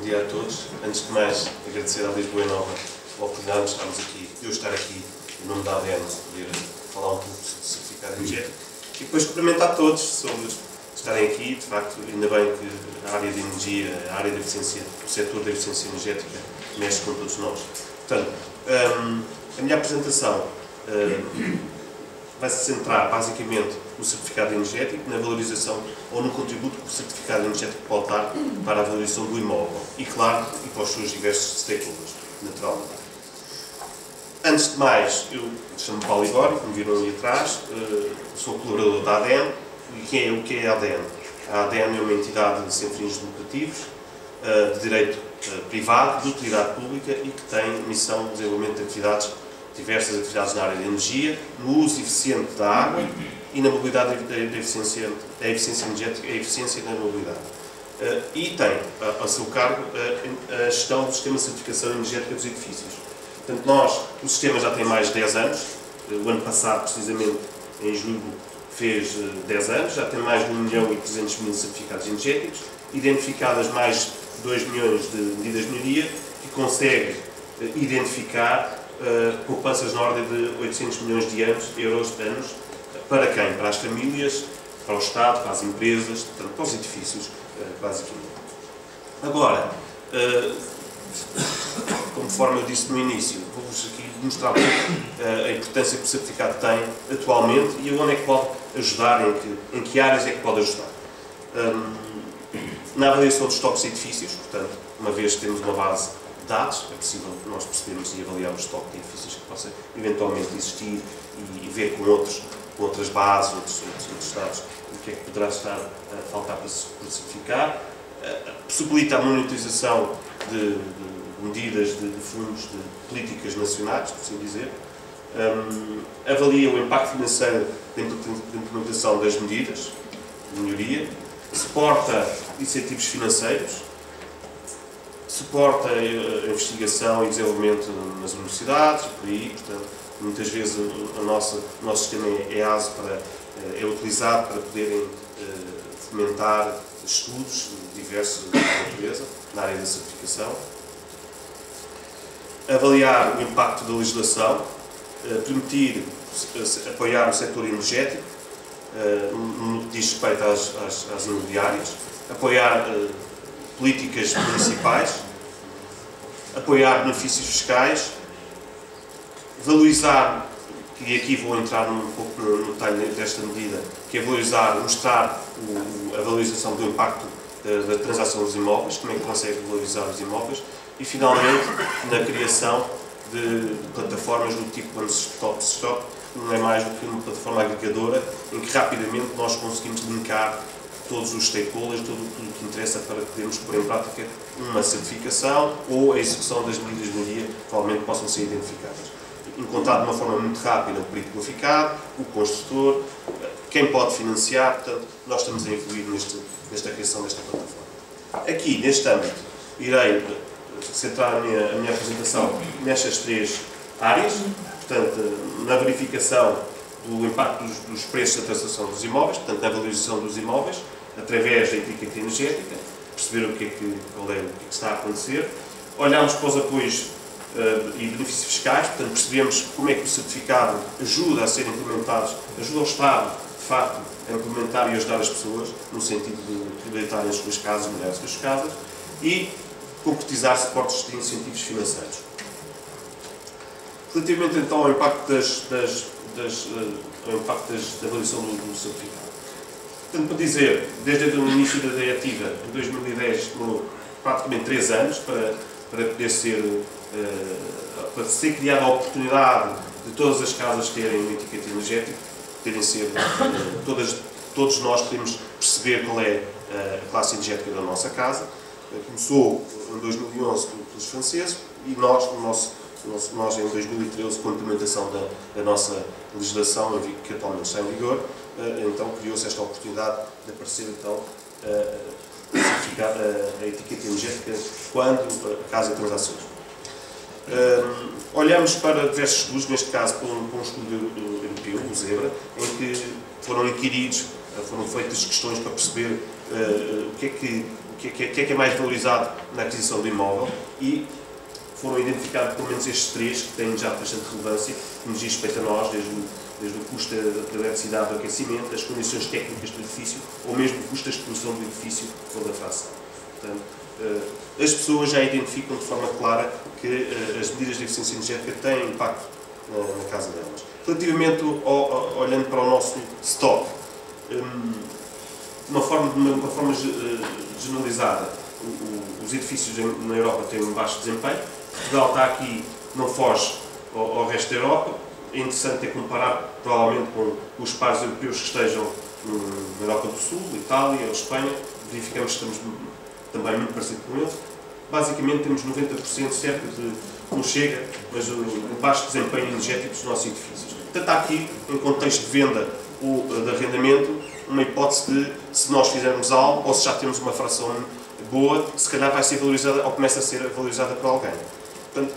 dia a todos. Antes de mais, agradecer à Lisboa Nova a oportunidade de eu estar aqui em nome da ADN, poder falar um pouco sobre o certificado energético e depois cumprimentar todos sobre estarem aqui. De facto, ainda bem que a área de energia, a área da eficiência, o setor da eficiência energética mexe com todos nós. Portanto, a minha apresentação vai se centrar basicamente no certificado energético, na valorização ou no contributo que o certificado energético pode dar para a valorização do imóvel e, claro, e para os seus diversos stakeholders, naturalmente. Antes de mais, eu chamo-me Paulo Igor, como viram ali atrás, sou colaborador da ADN. E o que é a ADN? A ADN é uma entidade sem fins lucrativos, de direito privado, de utilidade pública e que tem missão de desenvolvimento de diversas atividades na área da energia, no uso eficiente da água e na mobilidade da eficiência energética, a eficiência na mobilidade. E tem a seu cargo a gestão do sistema de certificação energética dos edifícios. Portanto, o sistema já tem mais de 10 anos, o ano passado, precisamente, em julho, fez 10 anos, já tem mais de 1.300.000 certificados energéticos, identificadas mais de 2 milhões de medidas de melhoria, que consegue identificar poupanças na ordem de 800 milhões de euros para quem? Para as famílias, para o Estado, para as empresas, portanto, para os edifícios, basicamente. Agora, conforme eu disse no início, vou-vos aqui mostrar a importância que o certificado tem atualmente e onde é que pode ajudar, em que áreas é que pode ajudar. Na avaliação dos estoques de edifícios, portanto, uma vez que temos uma base de dados, é possível nós percebermos e avaliar o estoque de edifícios que possa eventualmente existir e ver com outras bases, outros dados, o que é que poderá estar a faltar para certificar. Possibilita a monitorização de medidas de fundos, de políticas nacionais, por assim dizer. Avalia o impacto financeiro da implementação das medidas de melhoria. Suporta incentivos financeiros. Suporta a investigação e desenvolvimento nas universidades, por aí. Portanto, muitas vezes o nosso sistema é utilizado para poderem fomentar estudos diversos de natureza na área da certificação. Avaliar o impacto da legislação, permitir apoiar o setor energético, no que diz respeito às imobiliárias, apoiar políticas municipais, apoiar benefícios fiscais, valorizar, e aqui vou entrar um pouco no detalhe desta medida, que é mostrar a valorização do impacto da transação dos imóveis, como é que consegue valorizar os imóveis, e finalmente na criação de plataformas do tipo One Stop Shop, que não é mais do que uma plataforma agregadora em que rapidamente nós conseguimos linkar todos os stakeholders, tudo o que interessa para podermos pôr em prática uma certificação ou a execução das medidas de melhoria que provavelmente possam ser identificadas. Encontrar de uma forma muito rápida o perito qualificado, o construtor, quem pode financiar, portanto, nós estamos a evoluir nesta criação desta plataforma. Aqui, neste âmbito, irei centrar a minha apresentação nestas 3 áreas, portanto, na verificação do impacto dos preços da transação dos imóveis, portanto, na valorização dos imóveis, através da etiqueta energética, perceber o que é que está a acontecer. Olhamos para os apoios e benefícios fiscais, portanto, percebemos como é que o certificado ajuda a ser implementados, ajuda o Estado, de facto, a implementar e ajudar as pessoas, no sentido de reabilitarem as suas casas, melhorar as suas casas, e concretizar suportes de incentivos financeiros. Relativamente, então, ao impacto da avaliação do certificado. Portanto, para dizer, desde o início da diretiva, em 2010, demorou praticamente 3 anos para poder ser criada a oportunidade de todas as casas terem uma etiqueta energética, todos nós podemos perceber qual é a classe energética da nossa casa. Começou em 2011 pelos franceses e nós em 2013, com a implementação da nossa legislação, que atualmente está em vigor, então criou-se esta oportunidade de aparecer então, a etiqueta energética quando a casa é transações. Olhamos para diversos estudos, neste caso para um estudo europeu, o Zebra, em que foram feitas questões para perceber o que que é mais valorizado na aquisição do imóvel, e foram identificados pelo menos estes três que têm já bastante relevância, que nos diz respeito a nós, desde o custo da eletricidade, do aquecimento, as condições técnicas do edifício, ou mesmo o custo da exploração do edifício ou da fração. Portanto, as pessoas já identificam de forma clara que as medidas de eficiência energética têm impacto na casa delas. Relativamente, olhando para o nosso stock, de uma forma generalizada, os edifícios na Europa têm um baixo desempenho. Portugal está aqui, não foge ao resto da Europa. É interessante comparar, provavelmente, com os pares europeus que estejam na Europa do Sul, Itália ou Espanha. Verificamos que estamos também muito parecidos com eles. Basicamente, temos 90% cerca de, não chega, mas o baixo desempenho energético dos nossos edifícios. Portanto, há aqui, em contexto de venda ou de arrendamento, uma hipótese de, se nós fizermos algo, ou se já temos uma fração boa, se calhar vai ser valorizada, ou começa a ser valorizada por alguém. Portanto,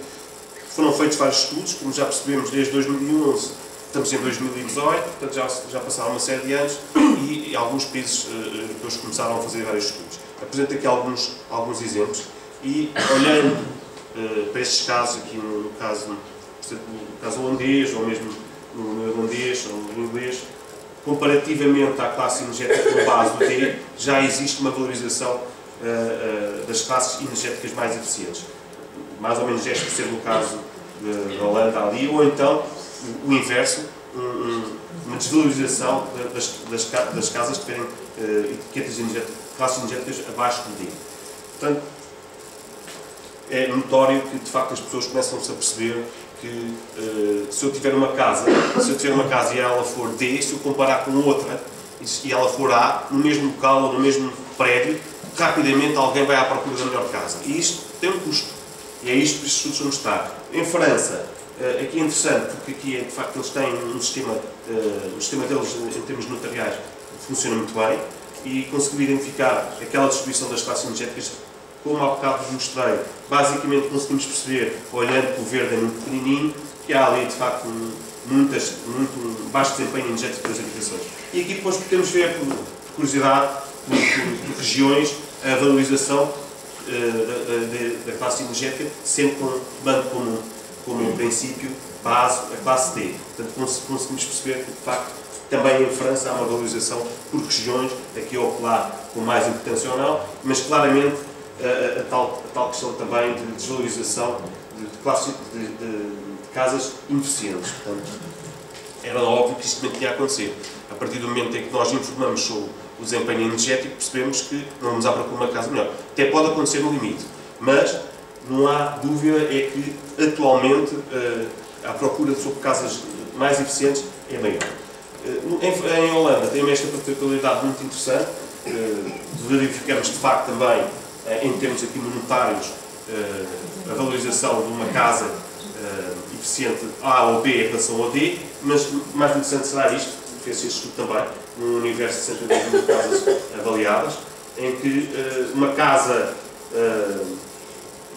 foram feitos vários estudos, como já percebemos, desde 2011, estamos em 2018, portanto já passaram uma série de anos, e alguns países europeus começaram a fazer vários estudos. Apresento aqui alguns exemplos, e olhando para estes casos, aqui no caso, por exemplo, no caso holandês, ou mesmo no irlandês, ou no inglês, comparativamente à classe energética com base do D, já existe uma valorização das classes energéticas mais eficientes. Mais ou menos este ser no caso da Holanda ali, ou então o inverso, uma desvalorização das casas que tiverem etiquetas energéticas, classes energéticas abaixo do D. Portanto, é notório que de facto as pessoas começam-se a perceber que se eu tiver uma casa e ela for D, se eu comparar com outra e ela for A, no mesmo local ou no mesmo prédio, rapidamente alguém vai à procura da melhor casa. E isto tem um custo. E é isto que os estudos vão mostrar. Em França, aqui é interessante, porque aqui de facto eles têm um sistema, o sistema deles em termos notariais funciona muito bem, e conseguiu identificar aquela distribuição das classes energéticas, como há bocado vos mostrei. Basicamente conseguimos perceber, olhando que o verde é muito pequenininho, que há ali de facto muito baixo desempenho energético das habitações. E aqui depois podemos ver, por curiosidade, por regiões, a valorização da classe energética, sempre tomando como princípio base a classe D. Portanto, conseguimos perceber que, de facto, também em França há uma valorização por regiões, aqui ou lá com mais importância ou não, mas claramente a tal questão também de desvalorização de casas ineficientes. Portanto, era óbvio que isto também tinha a acontecer. A partir do momento em que nós informamos sobre o desempenho energético, percebemos que não vamos à procura de uma casa melhor. Até pode acontecer no limite, mas não há dúvida é que atualmente a procura sobre casas mais eficientes é maior. Em Holanda temos esta particularidade muito interessante, verificamos de facto também, em termos aqui monetários, a valorização de uma casa eficiente A ou B em relação ao D, mas mais interessante será isto, fez-se este estudo também, num universo de 62 mil casas avaliadas, em que uma casa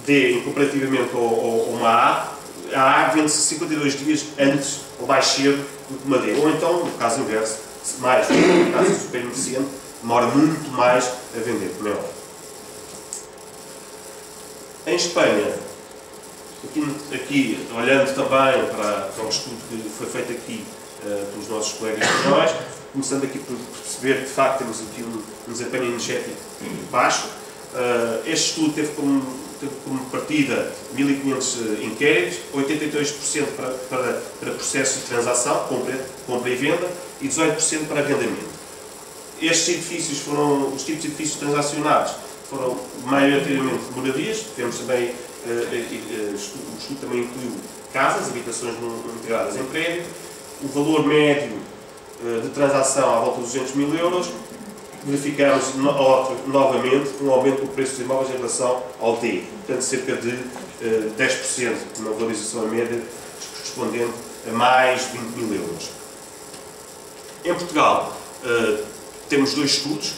D, comparativamente a uma A vende-se 52 dias antes ou mais cedo do que uma D. Ou então, no caso inverso, mais uma casa super eficiente, demora muito mais a vender, como é óbvio. Em Espanha, aqui olhando também para o estudo que foi feito aqui pelos nossos colegas espanhóis, começando aqui por perceber que de facto temos aqui um desempenho energético baixo. Este estudo teve como partida 1.500 inquéritos, 82% para processo de transação, compra e venda, e 18% para arrendamento. Estes edifícios os tipos de edifícios transacionados foram maioritariamente moradias, temos também, o estudo também incluiu casas, habitações integradas em prédio. O valor médio de transação à volta de 200 mil euros, verificamos novamente um aumento do preço dos imóveis em relação ao D, portanto cerca de 10%, uma valorização média correspondente a mais 20 mil euros. Em Portugal temos dois estudos,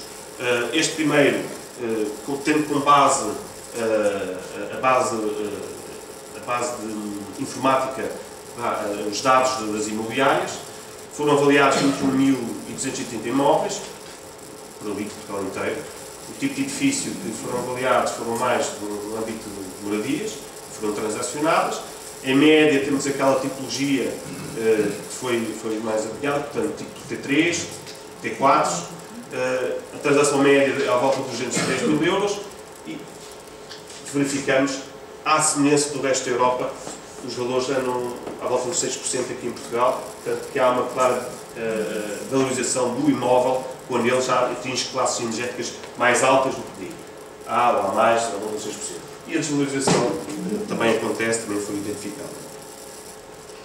este primeiro tendo como base a base de informática, os dados das imobiliárias, foram avaliados 21.230 imóveis, por ali, Portugal inteiro, o tipo de edifício que foram avaliados foram mais no âmbito de moradias, que foram transacionadas. Em média temos aquela tipologia que foi mais avaliada, portanto tipo T3, T4, a transação média à volta dos 210 mil euros e verificamos, à semelhança do resto da Europa, os valores andam à volta dos 6% aqui em Portugal, portanto que há uma clara valorização do imóvel quando ele já atinge classes energéticas mais altas do que A ou A+, à volta dos 6%. E a desvalorização também acontece, também foi identificada.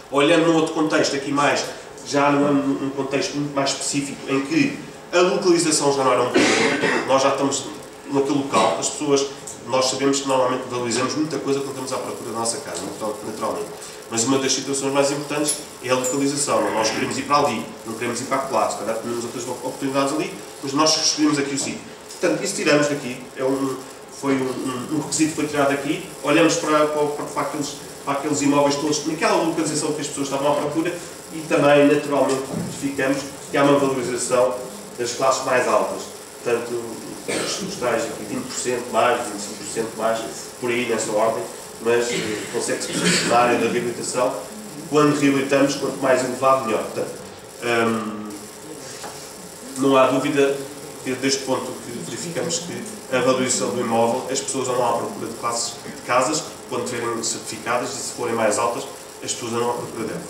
Olhando num outro contexto, aqui mais, já num contexto muito mais específico, em que a localização já não era um problema, nós já estamos naquele local, as pessoas, nós sabemos que normalmente valorizamos muita coisa quando estamos à procura da nossa casa, naturalmente. Mas uma das situações mais importantes é a localização. Nós queremos ir para ali, não queremos ir para lá, se calhar temos outras oportunidades ali, mas nós escolhemos aqui o sítio. Portanto, isso tiramos daqui, foi um requisito que foi tirado daqui, olhamos para aqueles imóveis todos, naquela localização que as pessoas estavam à procura e também, naturalmente, verificamos que há uma valorização das classes mais altas. Portanto, os tais aqui 20% mais, 25% mais, por aí nessa ordem, mas consegue-se perceber na área da reabilitação, quando reabilitamos, quanto mais elevado, melhor. Portanto, não há dúvida, deste ponto que verificamos que a valorização do imóvel, as pessoas andam à procura de classes de casas, quando tiverem certificadas, e se forem mais altas, as pessoas andam à procura delas.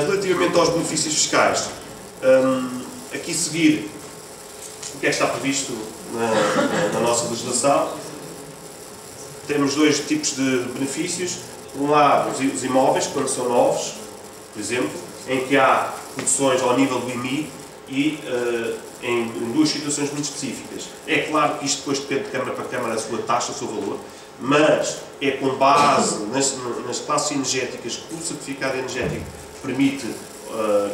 Relativamente aos benefícios fiscais, aqui seguir o que é que está previsto na nossa legislação. Temos dois tipos de benefícios. Por um lado, os imóveis, quando são novos, por exemplo, em que há reduções ao nível do IMI e em duas situações muito específicas. É claro que isto depois depende de Câmara para Câmara a sua taxa, o seu valor, mas é com base nas classes energéticas que o certificado energético permite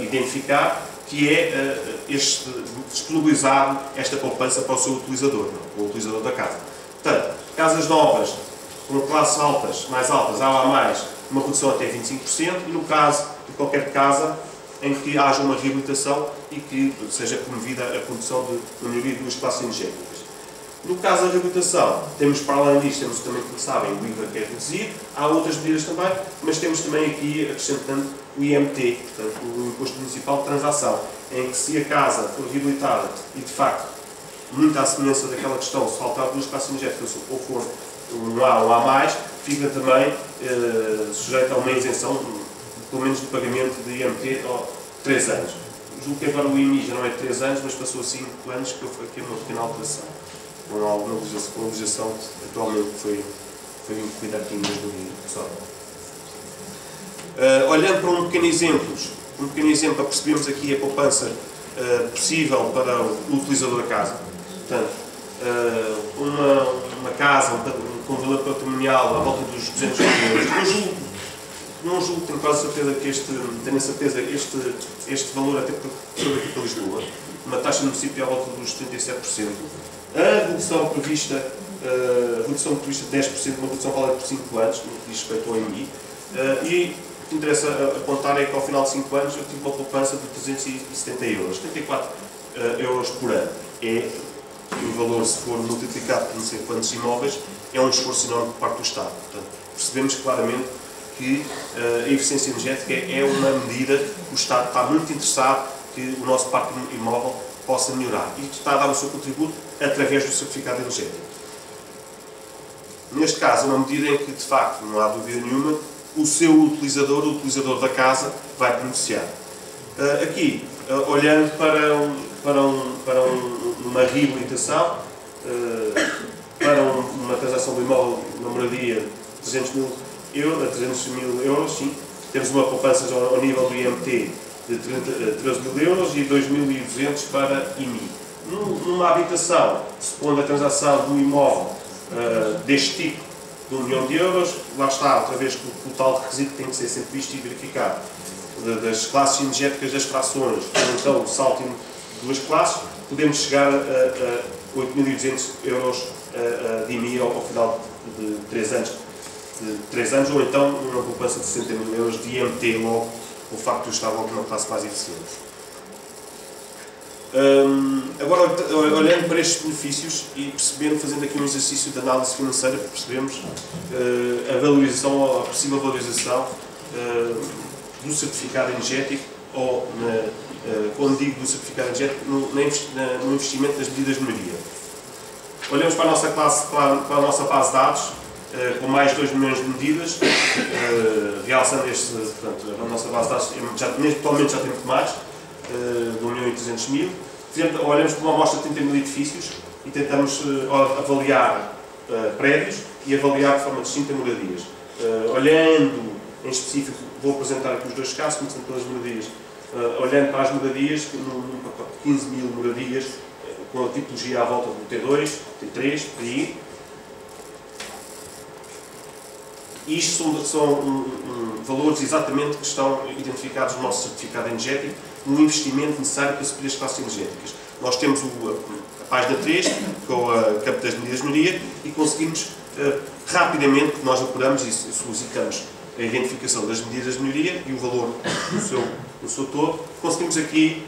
identificar, que é disponibilizar esta poupança para o seu utilizador, o utilizador da casa. Portanto, casas novas com classes altas, mais altas, A ou A+, uma redução até 25%, e no caso de qualquer casa em que haja uma reabilitação e que seja promovida a produção de melhoria de duas classes energéticas. No caso da reabilitação, temos, para além disto, temos também, como sabem, o IVA que é reduzido, há outras medidas também, mas temos também aqui, acrescentando, o IMT, portanto, o Imposto Municipal de Transação, em que se a casa for reabilitada e, de facto, muito à semelhança daquela questão, se faltar duas classes energéticas ou for um A ou A+, fica também sujeito a uma isenção, pelo menos, do pagamento de IMT há 3 anos. Julgo que agora o IMI já não é de 3 anos, mas passou a 5 anos, que houve aqui uma pequena alteração. Com alguma legislação que atualmente foi incluída aqui em 2019. Olhando para um pequeno exemplo para percebermos aqui a poupança possível para o utilizador da casa. Portanto, uma casa com valor patrimonial à volta dos 200 mil euros, não julgo, tenho quase certeza que este valor, até porque sou daqui para Lisboa, uma taxa no município à volta dos 77%. A redução prevista de 10%, uma redução válida por 5 anos, no que diz respeito ao IMI, e o que interessa apontar é que ao final de 5 anos eu tive uma poupança de 370 euros, 74 euros por ano. É o valor, se for multiplicado por não sei quantos imóveis, é um esforço enorme por parte do Estado. Portanto, percebemos claramente que a eficiência energética é uma medida que o Estado está muito interessado que o nosso parque imóvel possa melhorar e está a dar o seu contributo através do certificado energético. Neste caso, é uma medida em que, de facto, não há dúvida nenhuma, o seu utilizador, o utilizador da casa, vai beneficiar. Aqui, olhando para uma reabilitação, para uma transação do imóvel, uma moradia de 300 mil euros, sim, temos uma poupança ao nível do IMT de 13 mil euros e 2.200 para IMI. Numa habitação, supondo a transação do imóvel deste tipo de 1 milhão de euros, lá está, outra vez, o tal requisito tem que ser sempre visto e verificado, das classes energéticas das frações, então o salto de duas classes, podemos chegar a 8.200 euros de IMI ao final de 3 anos, ou então uma poupança de 60 mil euros de IMT logo, o facto de eu estar logo numa classe mais eficiente. Agora, olhando para estes benefícios e percebendo, fazendo aqui um exercício de análise financeira, percebemos a valorização, a possível valorização do certificado energético, ou, quando digo do certificado energético, no investimento das medidas de melhoria. Olhamos para a nossa para a nossa base de dados, com mais de 2 milhões de medidas, realçando portanto, a nossa base de dados, atualmente já tem muito mais, de 1.300.000. Olhamos para uma amostra de 30 mil edifícios e tentamos avaliar prédios e avaliar de forma distinta moradias. Olhando em específico, vou apresentar aqui os dois casos, começando pelas moradias. Olhando para as moradias, num pacote de 15 mil moradias, com a tipologia à volta do T2, T3, TI. Isto são valores exatamente que estão identificados no nosso certificado energético, no investimento necessário para subir as classes energéticas. Nós temos a página 3, com a campo das medidas de melhoria, e conseguimos rapidamente, porque nós apuramos e solicitamos a identificação das medidas de melhoria e o valor no seu todo, conseguimos aqui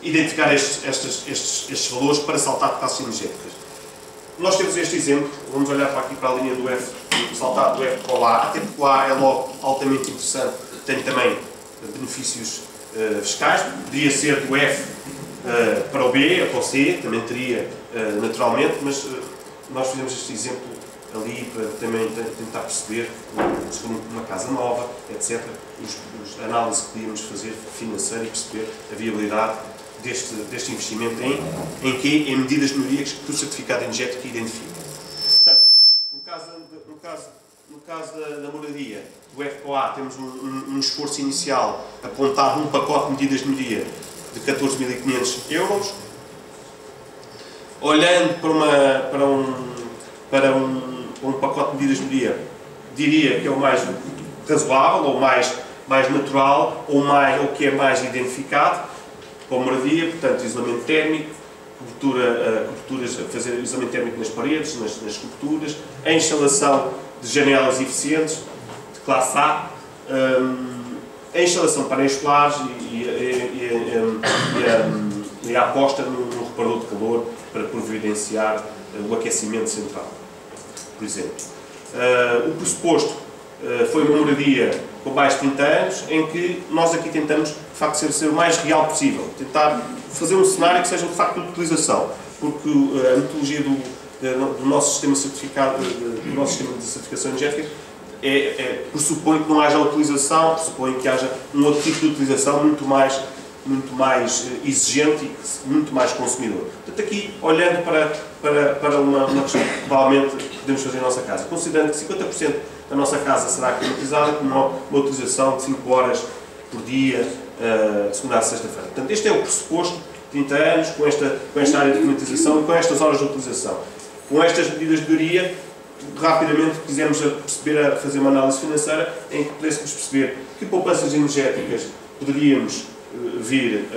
identificar estes valores para saltar de classes energéticas. Nós temos este exemplo, vamos olhar aqui para a linha do F, saltar do F para o A, até porque o A é logo altamente interessante, tem também benefícios fiscais, poderia ser do F para o B, para o C, também teria naturalmente, mas nós fizemos este exemplo ali para também tentar perceber, se for uma casa nova, etc., a análise que podíamos fazer financeira e perceber a viabilidade deste investimento em medidas de melhoria que o certificado energético identifica. Portanto, no caso da moradia, do F para o A, temos um esforço inicial apontado num pacote de medidas de melhoria de 14.500 euros. Olhando para um pacote de medidas de melhoria, diria que é o mais razoável, ou mais natural, ou que é mais identificado para a moradia, portanto, isolamento térmico, coberturas, fazer isolamento térmico nas paredes, nas coberturas, a instalação de janelas eficientes, de classe A, a instalação de painéis solares e a aposta no reparador de calor para providenciar o aquecimento central, por exemplo. O pressuposto foi uma moradia com mais de 30 anos, em que nós aqui tentamos, de facto, ser o mais real possível. Tentar fazer um cenário que seja, de facto, de utilização. Porque a metodologia do nosso sistema certificado, do nosso sistema de certificação energética, pressupõe que não haja utilização, pressupõe que haja um outro tipo de utilização muito mais exigente e muito mais consumidor. Portanto, aqui, olhando para uma questão que provavelmente podemos fazer na nossa casa, considerando que 50% da nossa casa será climatizada, com uma utilização de 5 horas por dia, de segunda a sexta-feira. Portanto, este é o pressuposto, 30 anos, com esta área de climatização e com estas horas de utilização. Com estas medidas de melhoria, rapidamente quisemos fazer uma análise financeira em que pudéssemos perceber que poupanças energéticas poderíamos vir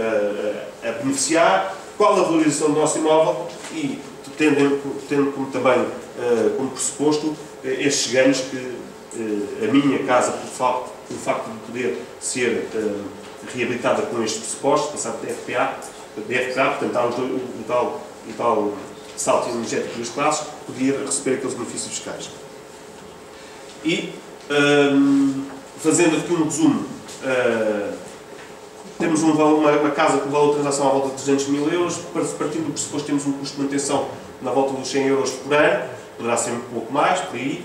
a beneficiar, qual a valorização do nosso imóvel e tendo como também como pressuposto estes ganhos que a minha casa, pelo facto de poder ser reabilitada com estes pressupostos, passar de DFPA, portanto há o tal salto energético das classes, podia receber aqueles benefícios fiscais. E, fazendo aqui um resumo, temos uma casa com valor de transação à volta de 200 mil euros, partindo do pressuposto temos um custo de manutenção na volta dos 100 euros por ano, poderá ser um pouco mais, por aí.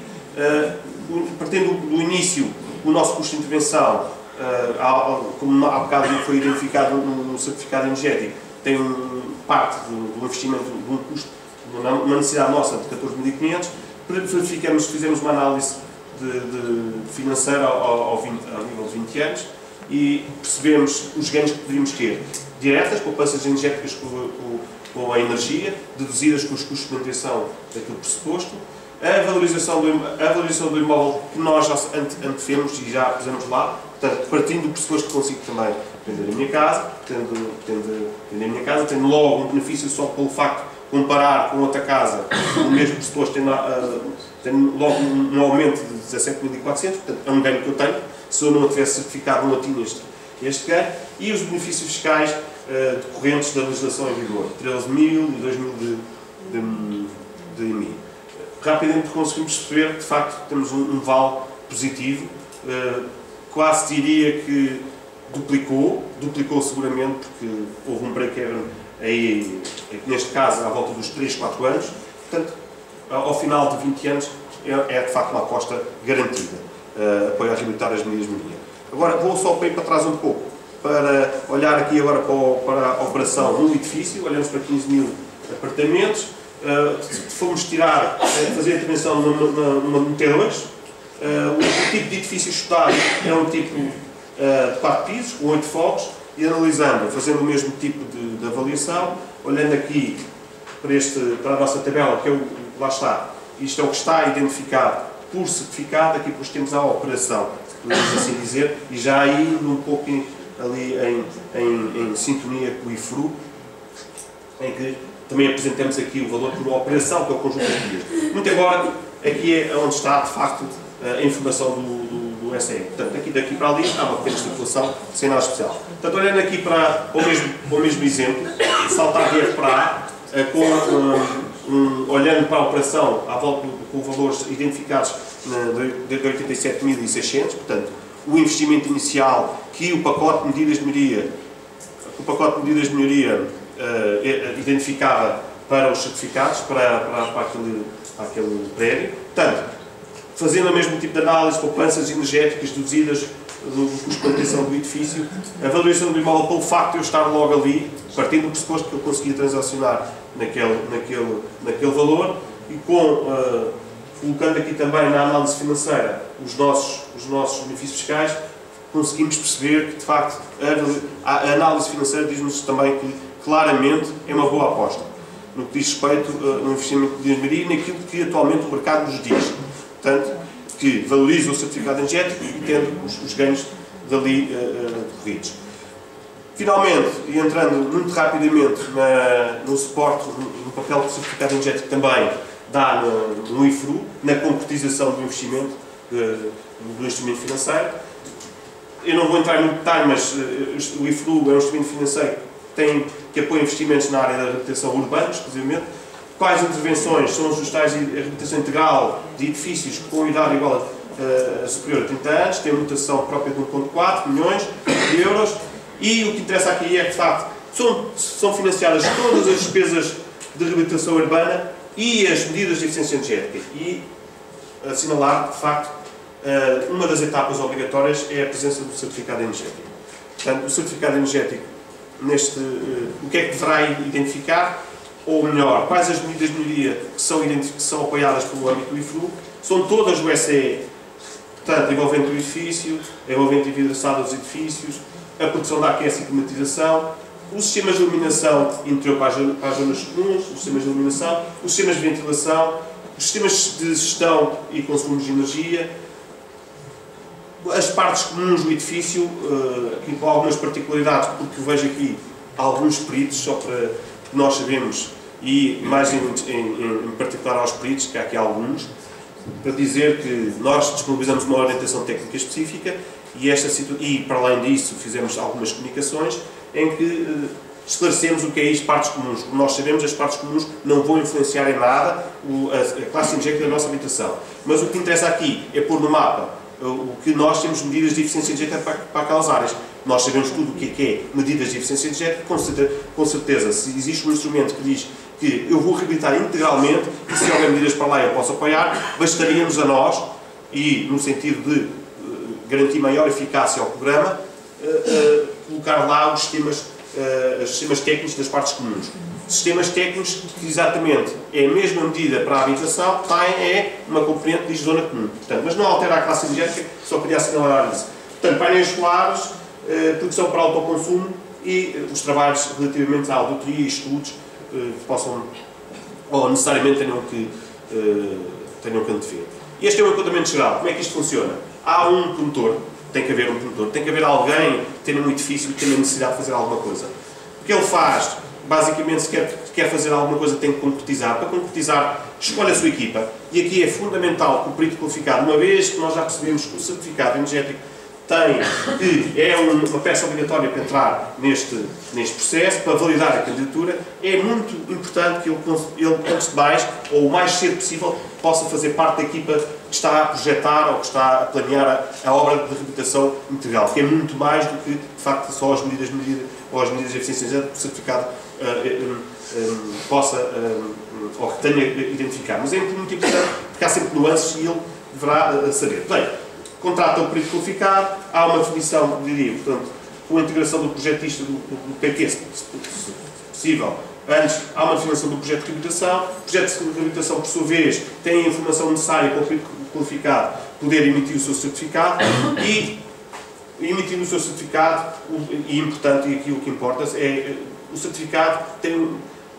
Partindo do início, o nosso custo de intervenção, como há bocado foi identificado no certificado energético, tem parte do investimento de um custo, uma necessidade nossa de 14.500, fizemos uma análise financeira ao nível de 20 anos e percebemos os ganhos que poderíamos ter diretas, poupanças energéticas com a energia, deduzidas com os custos de manutenção daquele pressuposto, a valorização do imóvel que nós já antefemos e já pusemos lá, portanto, partindo do pressuposto que consigo também vender a minha casa, tendo logo um benefício só pelo facto de comparar com outra casa, o mesmo pressuposto tendo logo um aumento de 17.400, portanto, é um ganho que eu tenho. Se eu não a tivesse certificado, não a tinha este ganho, e os benefícios fiscais decorrentes da legislação em vigor, 13.000 e 2.000 de IMI. Rapidamente conseguimos perceber que, de facto, temos um vale positivo, quase diria que duplicou seguramente, porque houve um break-even aí, neste caso, à volta dos 3, 4 anos. Portanto, ao final de 20 anos, é de facto uma aposta garantida, apoio a reabilitar as medidas de melhoria. Agora, vou só para ir para trás um pouco, para olhar aqui agora para a operação no edifício. Olhamos para 15.000 apartamentos, fomos fazer a intervenção numa T2. O tipo de edifício estudado é um tipo de 4 pisos, com 8 fogos, e analisando, fazendo o mesmo tipo de avaliação, olhando aqui para a nossa tabela, que lá está, isto é o que está identificado por certificado, aqui depois temos a operação, podemos assim dizer, e já aí um pouco ali em sintonia com o IFRU, em que também apresentamos aqui o valor por operação, que é o conjunto de dias. Muito embora, aqui é onde está, de facto, a informação do SE. Portanto, daqui para ali há uma pequena estipulação, sem nada especial. Portanto, olhando aqui para o mesmo exemplo, saltar de F para A, olhando para a operação à volta com valores identificados de 87.600, portanto, o investimento inicial que o pacote de medidas de melhoria identificava para os certificados, para aquele prédio. Portanto, fazendo o mesmo tipo de análise, poupanças energéticas deduzidas do custo de manutenção do edifício, a valorização do imóvel pelo facto de eu estar logo ali, partindo do pressuposto que eu conseguia transacionar naquele valor, e colocando aqui também na análise financeira os nossos benefícios fiscais, conseguimos perceber que, de facto, a análise financeira diz-nos também que, claramente, é uma boa aposta, no que diz respeito no investimento de engenharia e naquilo que atualmente o mercado nos diz. Portanto, que valoriza o certificado energético e tendo os ganhos dali decorridos. Finalmente, e entrando muito rapidamente no suporte, no papel que o certificado energético também dá no IFRU, na concretização do investimento financeiro. Eu não vou entrar no detalhe, mas o IFRU é um instrumento financeiro que apoia investimentos na área da reabilitação urbana, exclusivamente. Quais intervenções são os tais de reabilitação integral de edifícios com idade igual a superior a 30 anos, tem a mutação própria de 1,4 milhões de euros, e o que interessa aqui é que, de facto, são financiadas todas as despesas de reabilitação urbana e as medidas de eficiência energética. E assinalar, de facto, uma das etapas obrigatórias é a presença do certificado energético. Portanto, o certificado energético, o que é que deverá identificar? Ou melhor, quais as medidas de melhoria que são apoiadas pelo âmbito do IFRU, são todas o SE, portanto, envolvendo o edifício, envolvendo a envidraçada dos edifícios, a produção da aquece e climatização, os sistemas de iluminação interior para as zonas comuns, os sistemas de iluminação, os sistemas de ventilação, os sistemas de gestão e consumo de energia, as partes comuns do edifício, aqui com algumas particularidades, porque vejo aqui alguns peritos, só para que nós sabemos, e mais em particular aos peritos, que há aqui alguns, para dizer que nós disponibilizamos uma orientação técnica específica e para além disso fizemos algumas comunicações em que esclarecemos o que é isto, partes comuns. Como nós sabemos, as partes comuns não vão influenciar em nada a classe energética da nossa habitação. Mas o que interessa aqui é pôr no mapa o que nós temos medidas de eficiência energética para aquelas áreas. Nós sabemos tudo o que é medidas de eficiência energética, com certeza, se existe um instrumento que diz que eu vou reabilitar integralmente e se houver medidas para lá eu posso apoiar, bastaria-nos a nós, e no sentido de garantir maior eficácia ao programa, colocar lá os sistemas técnicos das partes comuns. Sistemas técnicos que exatamente é a mesma medida para a habitação, é uma componente de zona comum. Portanto, mas não altera a classe energética, só queria assinalar isso. Portanto, painéis solares, produção para autoconsumo e os trabalhos relativamente à auditoria e estudos que possam, ou necessariamente tenham que antever. Este é o enquadramento geral. Como é que isto funciona? Há um promotor, tem que haver um promotor, tem que haver alguém que tenha um edifício que tenha necessidade de fazer alguma coisa. O que ele faz, basicamente, se quer fazer alguma coisa, tem que concretizar. Para concretizar, escolhe a sua equipa. E aqui é fundamental que o perito qualificado, uma vez que nós já percebemos que o certificado energético que é uma peça obrigatória para entrar neste processo, para validar a candidatura, é muito importante que ele, antes de mais, ou o mais cedo possível, possa fazer parte da equipa que está a projetar ou que está a planear a obra de reabilitação integral, que é muito mais do que, de facto, só as medidas ou as medidas de eficiência energética que o certificado possa ou que tenha identificado. Mas é muito importante porque há sempre nuances e ele deverá saber. Bem, contrata o perito qualificado, há uma definição, diria, portanto, com a integração do projetista do PT, se possível. Antes, há uma definição do projeto de reabilitação. O projeto de reabilitação, por sua vez, tem a informação necessária para o perito qualificado poder emitir o seu certificado e, emitindo o seu certificado, e importante, e aquilo que importa, é o certificado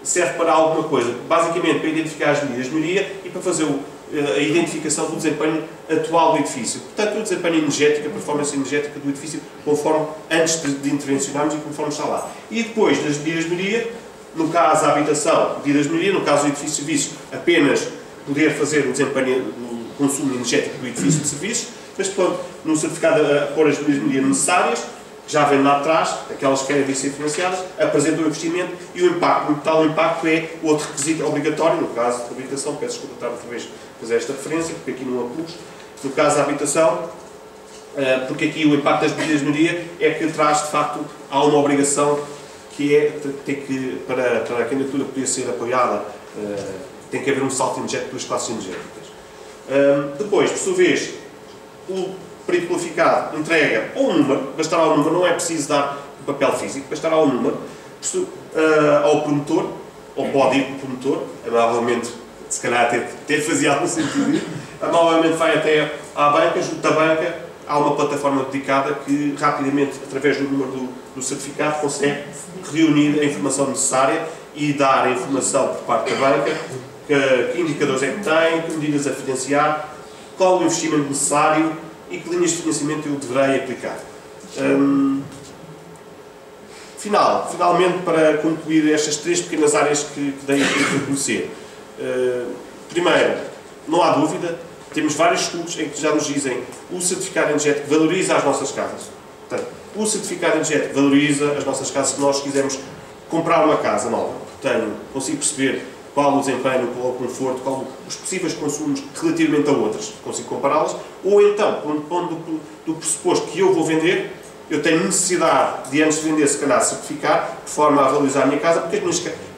serve para alguma coisa, basicamente para identificar as medidas de melhoria e para fazer a identificação do desempenho atual do edifício. Portanto, o desempenho energético, a performance energética do edifício, conforme antes de intervencionarmos e conforme está lá. E depois das medidas de melhoria, no caso da habitação, medidas de melhoria, no caso do edifício de serviços, apenas poder fazer o desempenho do consumo energético do edifício de serviços, mas pronto, no certificado a pôr as medidas de melhoria necessárias, já vem lá atrás, aquelas que querem vir ser financiadas, apresentam o investimento e o impacto. O tal impacto é outro requisito obrigatório, no caso da habitação, peço desculpa estar outra vez a fazer esta referência, porque aqui não apus. No caso da habitação, porque aqui o impacto das medidas de melhoria é que traz, de facto, há uma obrigação que é, para a candidatura poder ser apoiada, tem que haver um salto energético das classes energéticas. Depois, por sua vez, o perito qualificado entrega ou um número, bastará o número, não é preciso dar o papel físico, bastará o número ao promotor, ou pode ir para o promotor, amavelmente, se calhar até fazia algum sentido, amavelmente vai até à banca, junto da banca, há uma plataforma dedicada que rapidamente, através do número do certificado, consegue reunir a informação necessária e dar a informação por parte da banca, que indicadores é que tem, que medidas a financiar, qual o investimento necessário e que linhas de financiamento eu deverei aplicar. Finalmente, para concluir estas três pequenas áreas que dei aqui a conhecer. Primeiro, não há dúvida, temos vários estudos em que já nos dizem que o certificado energético valoriza as nossas casas. Portanto, o certificado energético valoriza as nossas casas se nós quisermos comprar uma casa nova. Consigo perceber qual o desempenho, qual o conforto, qual os possíveis consumos relativamente a outras, consigo compará-las, ou então, pondo do pressuposto que eu vou vender, eu tenho necessidade de, antes de vender, se calhar, certificar, de forma a valorizar a minha casa,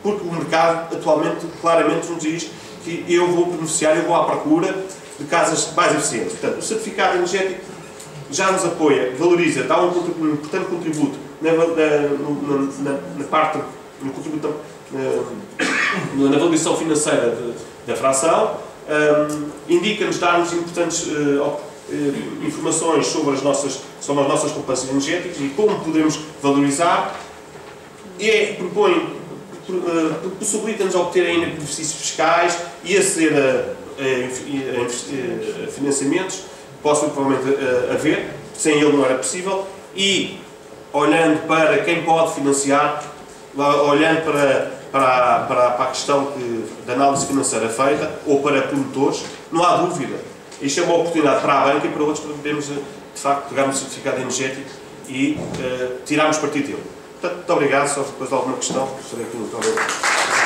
porque o mercado, atualmente, claramente nos diz que eu vou beneficiar, eu vou à procura de casas mais eficientes. Portanto, o certificado energético já nos apoia, valoriza, dá um importante contributo na parte, no contributo na avaliação financeira da fração, indica-nos, dá-nos importantes informações sobre as nossas poupanças energéticas e como podemos valorizar, e possibilita-nos obter ainda benefícios fiscais e aceder a financiamentos que possam provavelmente haver, sem ele não era possível, e olhando para quem pode financiar, olhando para a questão da análise financeira feita, ou para promotores, não há dúvida. Isto é uma oportunidade para a banca e para outros para podermos, de facto, pegar no certificado energético e tirarmos partido dele. Portanto, muito obrigado. Só depois de alguma questão, estarei aqui. Muito obrigado.